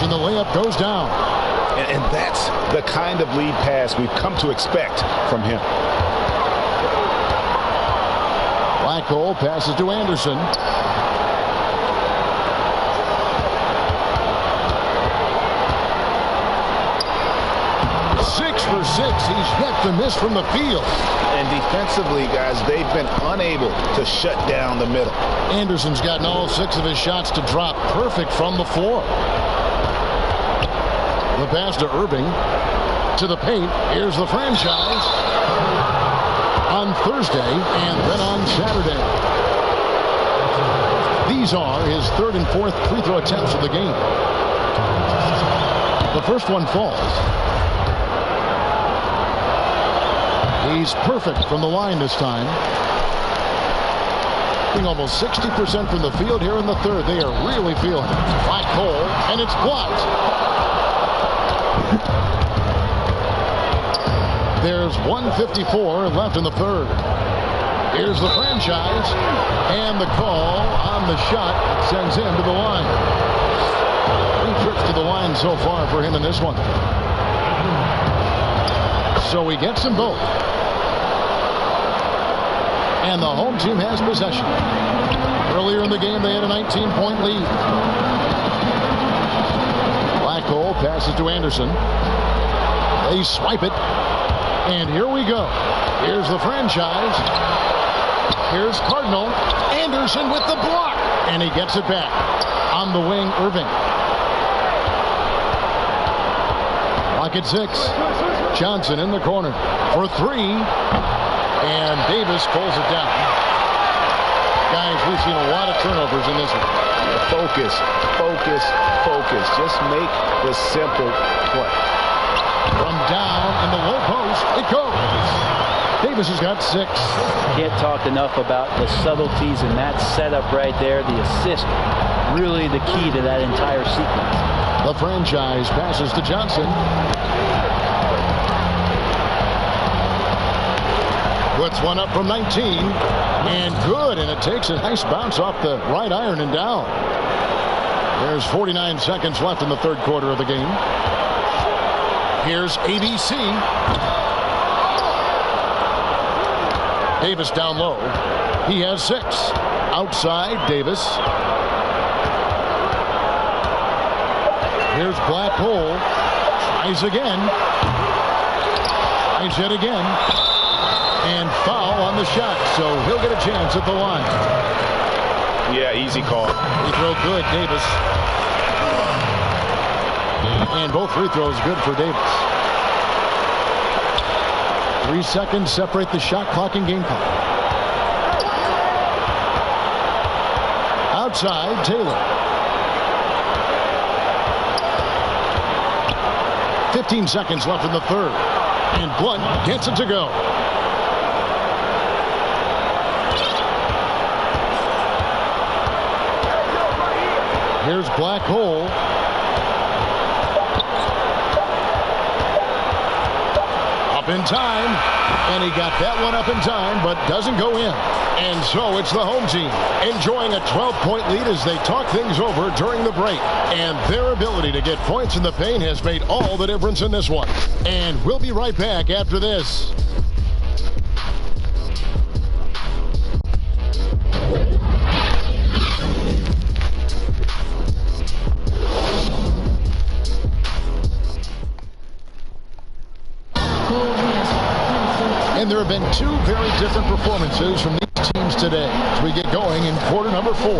and the layup goes down. And that's the kind of lead pass we've come to expect from him. Blackhole passes to Anderson. 6 for 6. He's yet to miss from the field. And defensively, guys, they've been unable to shut down the middle. Anderson's gotten all 6 of his shots to drop. Perfect from the floor. The pass to Irving. To the paint. Here's the franchise. On Thursday and then on Saturday. These are his 3rd and 4th free throw attempts of the game. The first one falls. He's perfect from the line this time. Being almost 60% from the field here in the 3rd. They are really feeling it. Black hole, and it's blocked. There's 1:54 left in the 3rd. Here's the franchise, and the call on the shot sends him to the line. 3 trips to the line so far for him in this one. So he gets them both. And the home team has possession. Earlier in the game, they had a 19-point lead. Blackhole passes to Anderson. They swipe it. And here we go. Here's the franchise. Here's Cardinal. Anderson with the block. And he gets it back. On the wing, Irving. Clock at 6. Johnson in the corner for 3. And Davis pulls it down. Guys, we've seen a lot of turnovers in this one. Focus, focus, focus. Just make the simple play. From down in the low post, it goes. Davis has got 6. Can't talk enough about the subtleties in that setup right there. The assist, really the key to that entire sequence. The franchise passes to Johnson. Puts one up from 19, and good, and it takes a nice bounce off the right iron and down. There's 49 seconds left in the 3rd quarter of the game. Here's ABC. Davis down low. He has 6. Outside, Davis. Here's Blackhole. Tries again. Tries it again. And foul on the shot, so he'll get a chance at the line. Yeah, easy call. Free throw good, Davis. And both free throws good for Davis. 3 seconds separate the shot clock and game clock. Outside, Taylor. 15 seconds left in the 3rd. And Blunt gets it to go. Here's Blackhole. Up in time. And he got that one up in time, but doesn't go in. And so it's the home team enjoying a 12-point lead as they talk things over during the break. And their ability to get points in the paint has made all the difference in this one. And we'll be right back after this. And there have been 2 very different performances from these teams today as we get going in quarter number 4.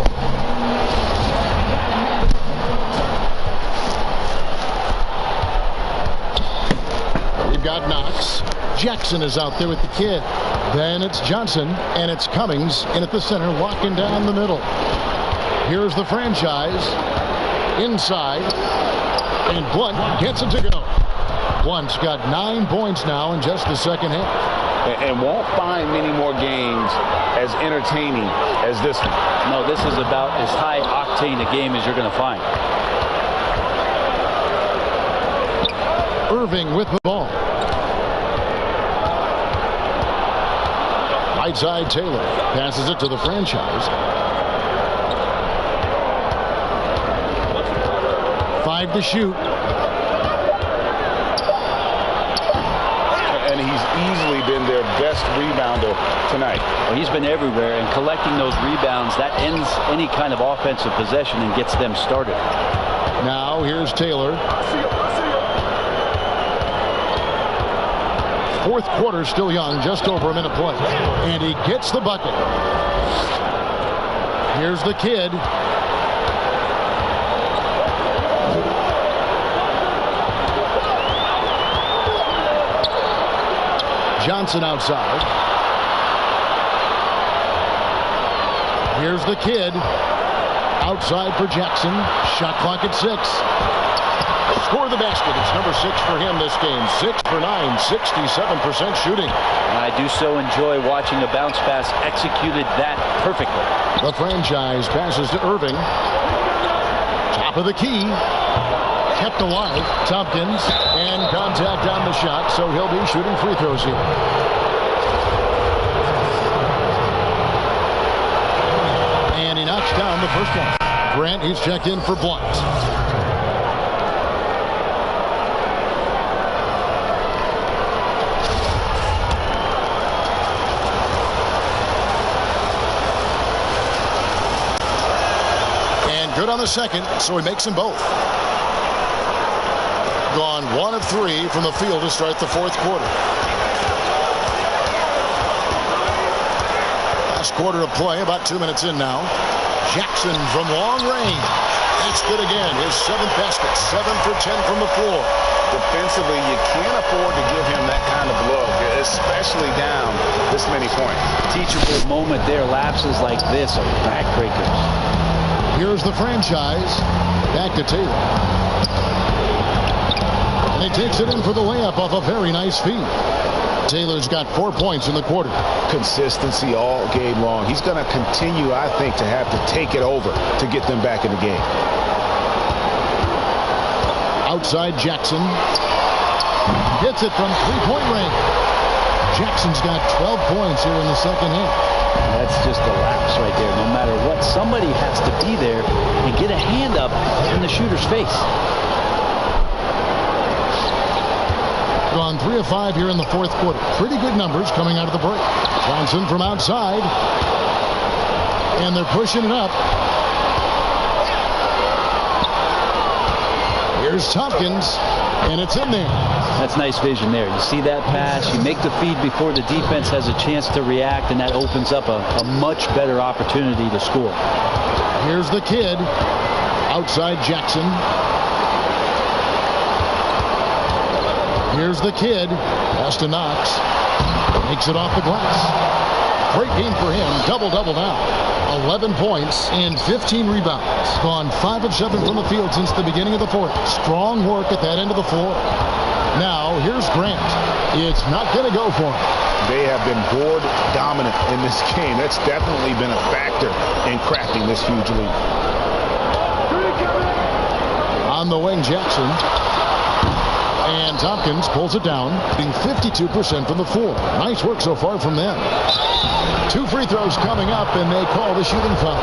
We've got Knox. Jackson is out there with the kid. Then it's Johnson, and it's Cummings in at the center, locking down the middle. Here's the franchise. Inside. And Blunt gets it to go. Blunt's got 9 points now in just the second half. And won't find many more games as entertaining as this one. No, this is about as high octane a game as you're going to find. Irving with the ball. Right side, Taylor passes it to the franchise. 5 5 to shoot. And he's easily been their best rebounder tonight. Well, he's been everywhere, and collecting those rebounds, that ends any kind of offensive possession and gets them started. Now here's Taylor. Fourth quarter still young, just over a minute play. And he gets the bucket. Here's the kid. Johnson outside. Here's the kid. Outside for Jackson. Shot clock at 6. Score the basket. It's number 6 for him this game. 6 for 9. 67% shooting. I do so enjoy watching a bounce pass executed that perfectly. The franchise passes to Irving. Top of the key. Kept alive. Tompkins. And contact on the shot, so he'll be shooting free throws here. And he knocks down the first one. Grant, he's checked in for Blunt. And good on the second, so he makes them both. Gone 1 of 3 from the field to start the fourth quarter. Last quarter of play, about 2 minutes in now. Jackson from long range. That's good again. His 7th basket. 7 for 10 from the floor. Defensively, you can't afford to give him that kind of look, especially down this many points. Teachable moment there. Lapses like this are backbreakers. Here's the franchise. Back to Taylor. And he takes it in for the layup off a very nice feed. Taylor's got 4 points in the quarter. Consistency all game long. He's going to continue, I think, to have to take it over to get them back in the game. Outside Jackson. Gets it from three-point range. Jackson's got 12 points here in the second half. That's just a lapse right there. No matter what, somebody has to be there and get a hand up in the shooter's face. Gone 3 of 5 here in the fourth quarter. Pretty good numbers coming out of the break. Johnson from outside. And they're pushing it up. Here's Tompkins. And it's in there. That's nice vision there. You see that pass. You make the feed before the defense has a chance to react, and that opens up a much better opportunity to score. Here's the kid. Outside Jackson. Here's the kid. Pass to Knox. Makes it off the glass. Great game for him. Double-double now. 11 points and 15 rebounds. Gone 5 of 7 from the field since the beginning of the fourth. Strong work at that end of the floor. Now, here's Grant. It's not going to go for him. They have been board dominant in this game. That's definitely been a factor in cracking this huge lead. On the wing, Jackson. And Tompkins pulls it down, being 52% from the floor. Nice work so far from them. 2 free throws coming up, and they call the shooting foul.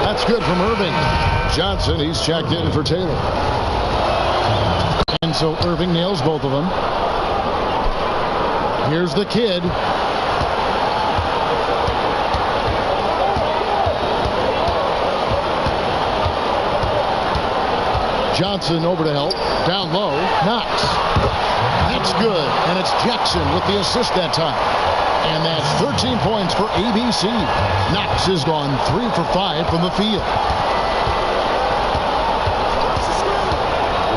That's good from Irving. Johnson, he's checked in for Taylor. And so Irving nails both of them. Here's the kid. Johnson over to help. Down low. Knox. That's good. And it's Jackson with the assist that time. And that's 13 points for ABC. Knox has gone 3 for 5 from the field.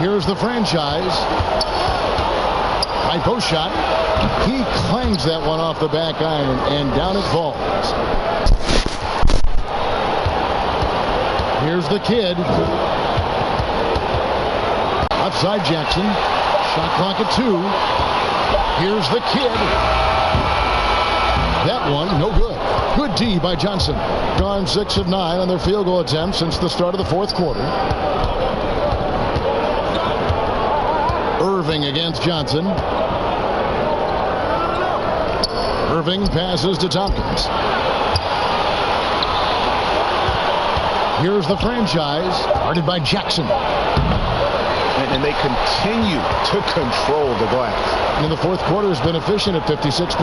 Here's the franchise. High post shot. He clangs that one off the back iron, and down it falls. Here's the kid. Outside Jackson. Shot clock at 2. Here's the kid. That one, no good. Good D by Johnson. Gone 6 of 9 on their field goal attempts since the start of the fourth quarter. Irving against Johnson. Irving passes to Tompkins. Here's the franchise, guarded by Jackson. And they continue to control the glass. And the fourth quarter has been efficient at 56%.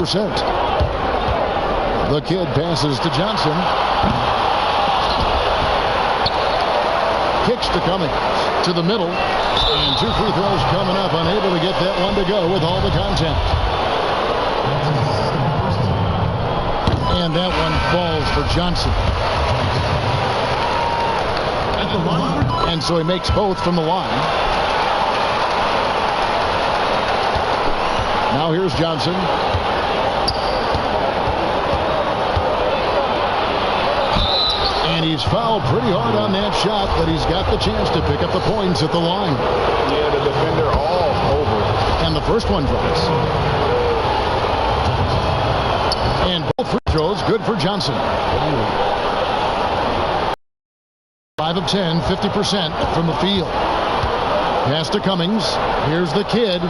The kid passes to Johnson. Kicks to Cummings to the middle. And 2 free throws coming up. Unable to get that one to go with all the contact. And that one falls for Johnson. And so he makes both from the line. Now here's Johnson. And he's fouled pretty hard on that shot, but he's got the chance to pick up the points at the line. Yeah, the defender all over. And the first one drops. And both free throws good for Johnson. 5 of 10, 50% from the field. Pass to Cummings. Here's the kid.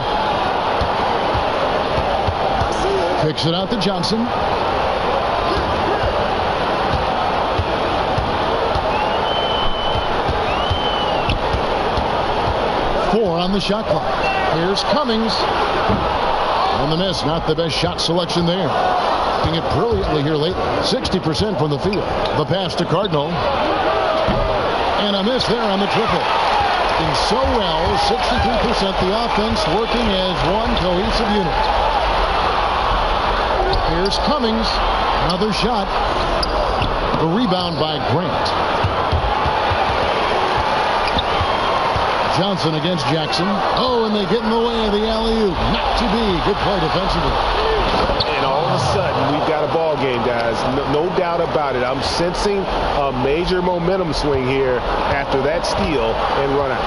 Kicks it out to Johnson. Four on the shot clock. Here's Cummings. And the miss. Not the best shot selection there. Doing it brilliantly here lately. 60% from the field. The pass to Cardinal. And a miss there on the triple. Doing so well. 63%. The offense working as one cohesive unit. Here's Cummings. Another shot. The rebound by Grant. Johnson against Jackson. Oh, and they get in the way of the alley-oop. Not to be. Good play defensively. And all of a sudden, we've got a ball game, guys. No doubt about it. I'm sensing a major momentum swing here after that steal and run out.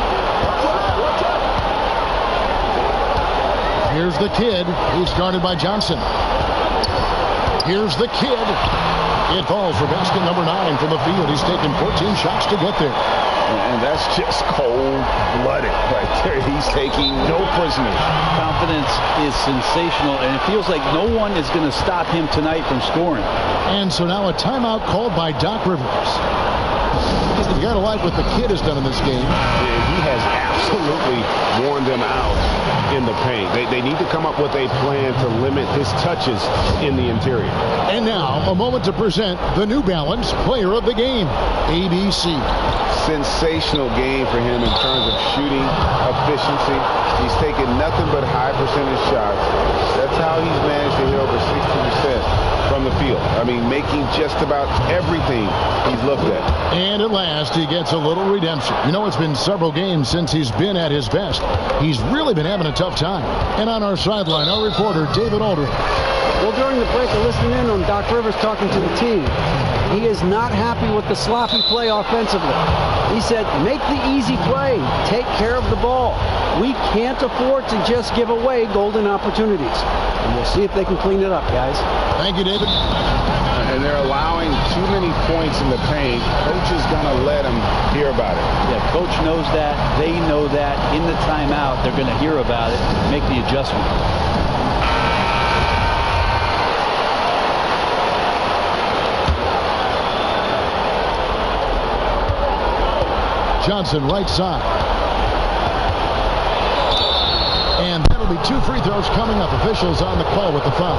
Here's the kid. He's guarded by Johnson. Here's the kid. It falls for basket number 9 from the field. He's taken 14 shots to get there. And that's just cold-blooded right there. He's taking no prisoners. Confidence is sensational, and it feels like no one is going to stop him tonight from scoring. And so now a timeout called by Doc Rivers. You got to like what the kid has done in this game. Yeah, he has absolutely worn them out in the paint. They need to come up with a plan to limit his touches in the interior. And now a moment to present the New Balance Player of the Game, ABC. Sensational game for him in terms of shooting efficiency. He's taken nothing but high percentage shots. That's how he's managed to hit over 60% from the field. I mean, making just about everything he's looked at. And at last, he gets a little redemption. You know, it's been several games since he's been at his best. He's really been having a tough time. And on our sideline, our reporter, David Aldridge. Well, during the break, I listened in on Doc Rivers talking to the team. He is not happy with the sloppy play offensively. He said, make the easy play. Take care of the ball. We can't afford to just give away golden opportunities. And we'll see if they can clean it up, guys. Thank you, David. And they're allowing too many points in the paint. Coach is going to let them hear about it. Yeah, coach knows that. They know that. In the timeout, they're going to hear about it, make the adjustment. Johnson, right side. And that'll be 2 free throws coming up. Officials on the call with the foul.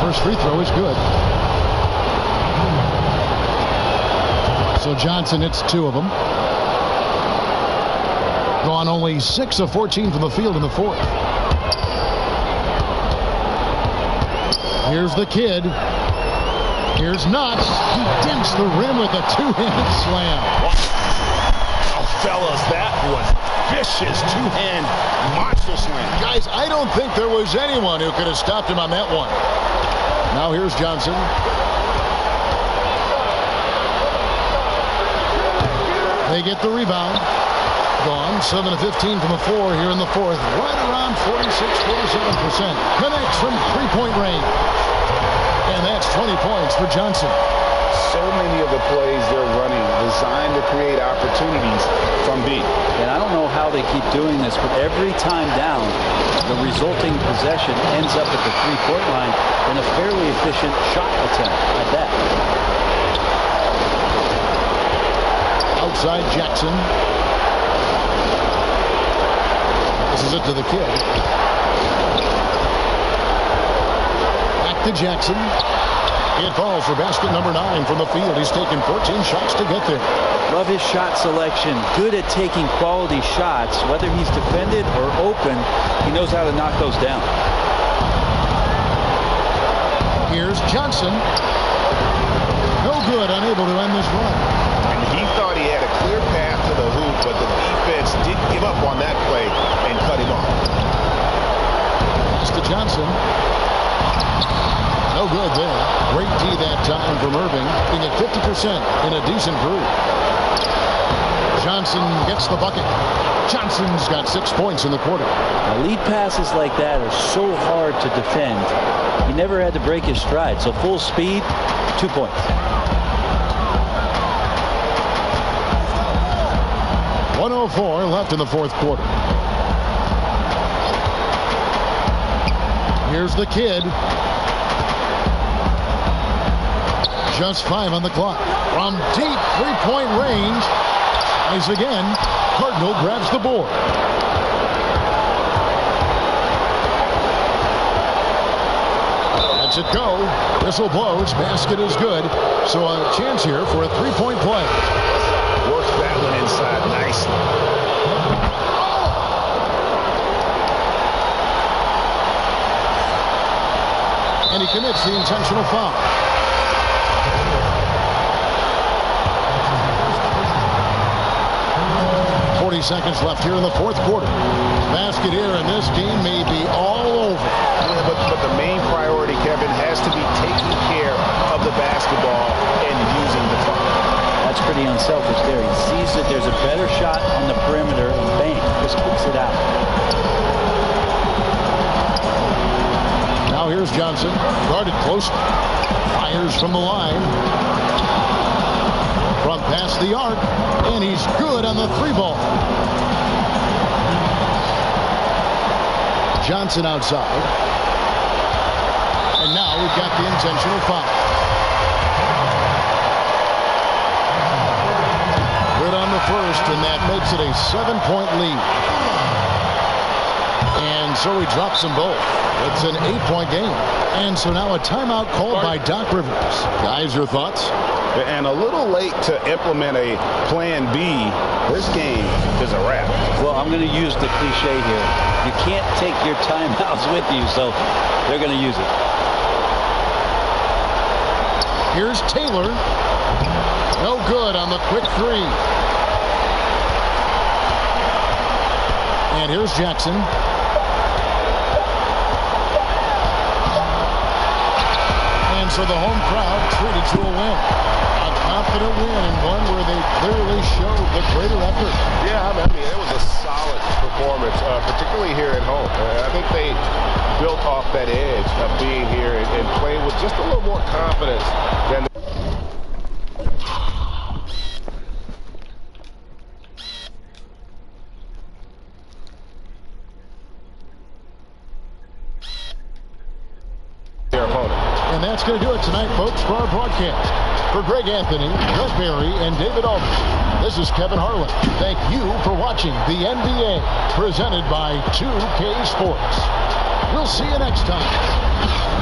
First free throw is good. So Johnson hits 2 of them. Gone only 6 of 14 from the field in the fourth. Here's the kid. Here's Knox. He dents the rim with a 2-hand slam. Wow, fellas, that was vicious 2-hand monster slam. Guys, I don't think there was anyone who could have stopped him on that one. Now here's Johnson. They get the rebound. Gone. 7 of 15 from the floor here in the fourth. Right around 46-47%. Connects from three-point range. And that's 20 points for Johnson. So many of the plays they're running designed to create opportunities from deep. And I don't know how they keep doing this, but every time down, the resulting possession ends up at the three-point line in a fairly efficient shot attempt at that. outside Jackson. This is it to the kid. Back to Jackson. It falls for basket number 9 from the field. He's taken 14 shots to get there. Love his shot selection. Good at taking quality shots. Whether he's defended or open, he knows how to knock those down. Here's Johnson. No good, unable to end this run. And he thought he had a clear path to the hoop, but the defense didn't give up on that play and cut him off. Pass to Johnson. No good there. Great D that time from Irving, being at 50% in a decent group. Johnson gets the bucket. Johnson's got 6 points in the quarter. Now, lead passes like that are so hard to defend. He never had to break his stride. So full speed, 2 points. .104 left in the fourth quarter. Here's the kid. Just 5 on the clock. From deep three-point range. Eyes again. Cardinal grabs the board. Lets it go. Whistle blows. Basket is good. So a chance here for a three-point play. Works that one inside nicely. And he commits the intentional foul. Seconds left here in the fourth quarter. Basket here, and this game may be all over. Yeah, but the main priority, Kevin, has to be taking care of the basketball and using the clock. That's pretty unselfish there. He sees that there's a better shot on the perimeter, and bang, just kicks it out. Now here's Johnson, guarded closely. Fires from the line. From past the arc, and he's good on the three ball. Johnson outside. And now we've got the intentional foul. Good on the first, and that makes it a 7-point lead. And so he drops them both. It's an 8-point game. And so now a timeout called by Doc Rivers. Guys, your thoughts? And a little late to implement a plan B. This game is a wrap. Well, I'm going to use the cliche here. You can't take your timeouts with you, so they're going to use it. Here's Taylor. No good on the quick three. And here's Jackson. And so the home crowd treated to a win. A confident win, and one where they clearly showed the greater effort. Yeah, I mean, it was a solid performance, particularly here at home. I think they built off that edge of being here and playing with just a little more confidence than their opponent. And that's going to do it tonight, folks, for our broadcast. For Greg Anthony, Gus Berry, and David Aldridge, this is Kevin Harlan. Thank you for watching the NBA, presented by 2K Sports. We'll see you next time.